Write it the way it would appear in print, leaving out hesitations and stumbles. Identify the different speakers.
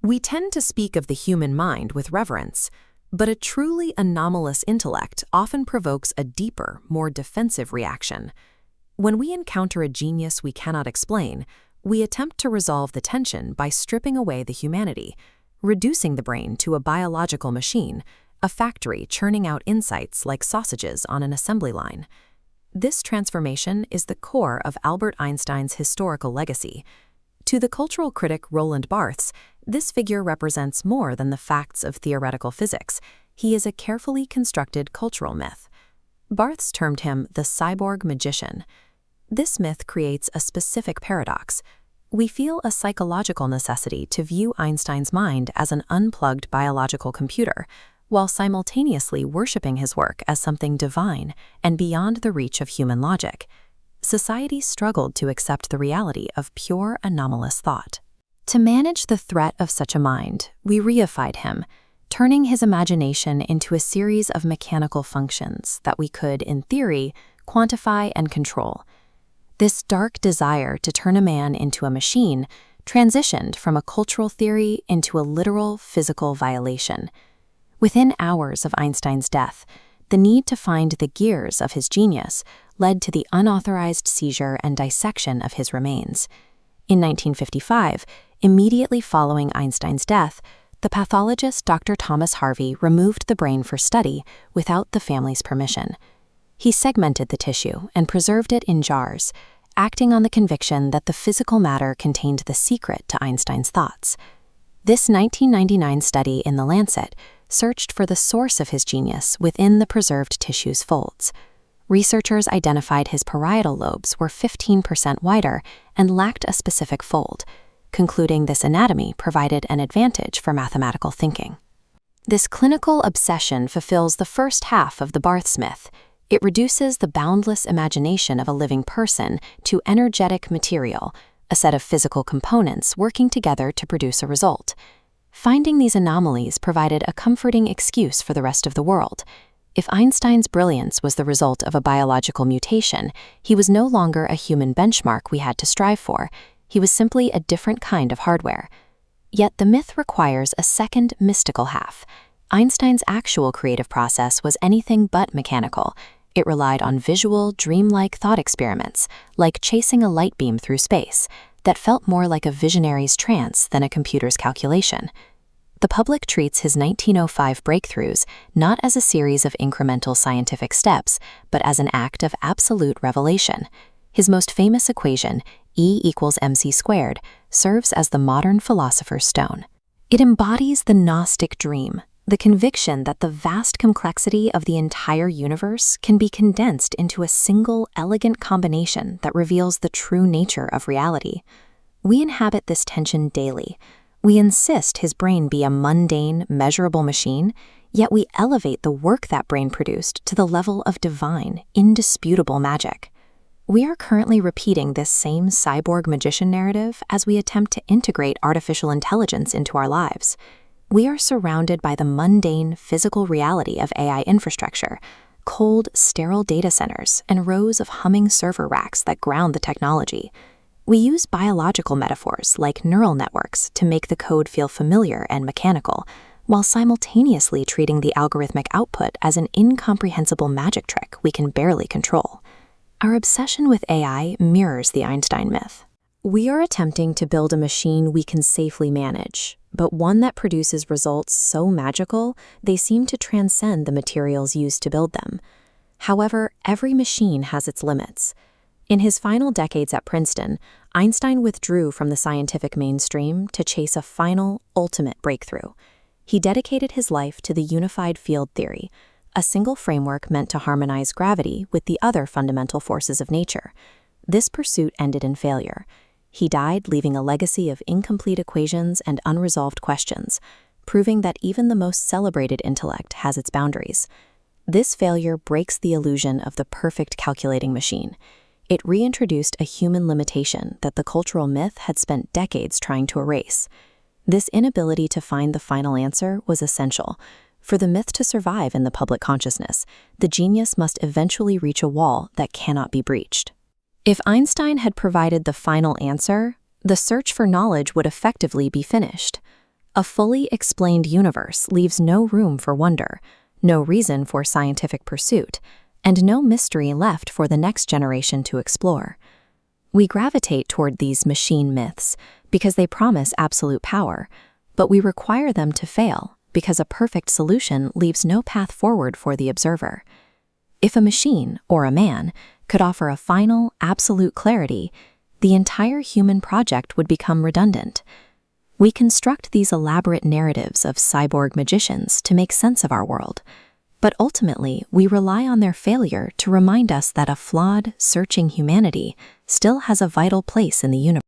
Speaker 1: We tend to speak of the human mind with reverence, but a truly anomalous intellect often provokes a deeper, more defensive reaction. When we encounter a genius we cannot explain, we attempt to resolve the tension by stripping away the humanity, reducing the brain to a biological machine, a factory churning out insights like sausages on an assembly line. This transformation is the core of Albert Einstein's historical legacy. To the cultural critic Roland Barthes, this figure represents more than the facts of theoretical physics. He is a carefully constructed cultural myth. Barthes termed him the Cyborg-Magician. This myth creates a specific paradox. We feel a psychological necessity to view Einstein's mind as an unplugged biological computer, while simultaneously worshiping his work as something divine and beyond the reach of human logic. Society struggled to accept the reality of pure anomalous thought. To manage the threat of such a mind, we reified him, turning his imagination into a series of mechanical functions that we could, in theory, quantify and control. This dark desire to turn a man into a machine transitioned from a cultural theory into a literal physical violation. Within hours of Einstein's death, the need to find the gears of his genius led to the unauthorized seizure and dissection of his remains. In 1955, immediately following Einstein's death, the pathologist Dr. Thomas Harvey removed the brain for study without the family's permission. He segmented the tissue and preserved it in jars, acting on the conviction that the physical matter contained the secret to Einstein's thoughts. This 1999 study in the Lancet searched for the source of his genius within the preserved tissue's folds. Researchers identified his parietal lobes were 15% wider and lacked a specific fold, concluding this anatomy provided an advantage for mathematical thinking. This clinical obsession fulfills the first half of the Barthes myth. It reduces the boundless imagination of a living person to energetic material, a set of physical components working together to produce a result. Finding these anomalies provided a comforting excuse for the rest of the world. If Einstein's brilliance was the result of a biological mutation, he was no longer a human benchmark we had to strive for. He was simply a different kind of hardware. Yet the myth requires a second mystical half. Einstein's actual creative process was anything but mechanical. It relied on visual, dreamlike thought experiments, like chasing a light beam through space, that felt more like a visionary's trance than a computer's calculation. The public treats his 1905 breakthroughs not as a series of incremental scientific steps, but as an act of absolute revelation. His most famous equation, E equals mc squared, serves as the modern philosopher's stone. It embodies the Gnostic dream, the conviction that the vast complexity of the entire universe can be condensed into a single, elegant combination that reveals the true nature of reality. We inhabit this tension daily. We insist his brain be a mundane, measurable machine, yet we elevate the work that brain produced to the level of divine, indisputable magic. We are currently repeating this same cyborg-magician narrative as we attempt to integrate artificial intelligence into our lives. We are surrounded by the mundane, physical reality of AI infrastructure, cold, sterile data centers, and rows of humming server racks that ground the technology. We use biological metaphors like neural networks to make the code feel familiar and mechanical, while simultaneously treating the algorithmic output as an incomprehensible magic trick we can barely control. Our obsession with AI mirrors the Einstein myth. We are attempting to build a machine we can safely manage, but one that produces results so magical they seem to transcend the materials used to build them. However, every machine has its limits. In his final decades at Princeton, Einstein withdrew from the scientific mainstream to chase a final, ultimate breakthrough. He dedicated his life to the unified field theory, a single framework meant to harmonize gravity with the other fundamental forces of nature. This pursuit ended in failure. He died leaving a legacy of incomplete equations and unresolved questions, proving that even the most celebrated intellect has its boundaries. This failure breaks the illusion of the perfect calculating machine. It reintroduced a human limitation that the cultural myth had spent decades trying to erase. This inability to find the final answer was essential. For the myth to survive in the public consciousness, the genius must eventually reach a wall that cannot be breached. If Einstein had provided the final answer, the search for knowledge would effectively be finished. A fully explained universe leaves no room for wonder, no reason for scientific pursuit, and no mystery left for the next generation to explore. We gravitate toward these machine myths because they promise absolute power, but we require them to fail because a perfect solution leaves no path forward for the observer. If a machine, or a man, could offer a final, absolute clarity, the entire human project would become redundant. We construct these elaborate narratives of cyborg magicians to make sense of our world, but ultimately we rely on their failure to remind us that a flawed, searching humanity still has a vital place in the universe.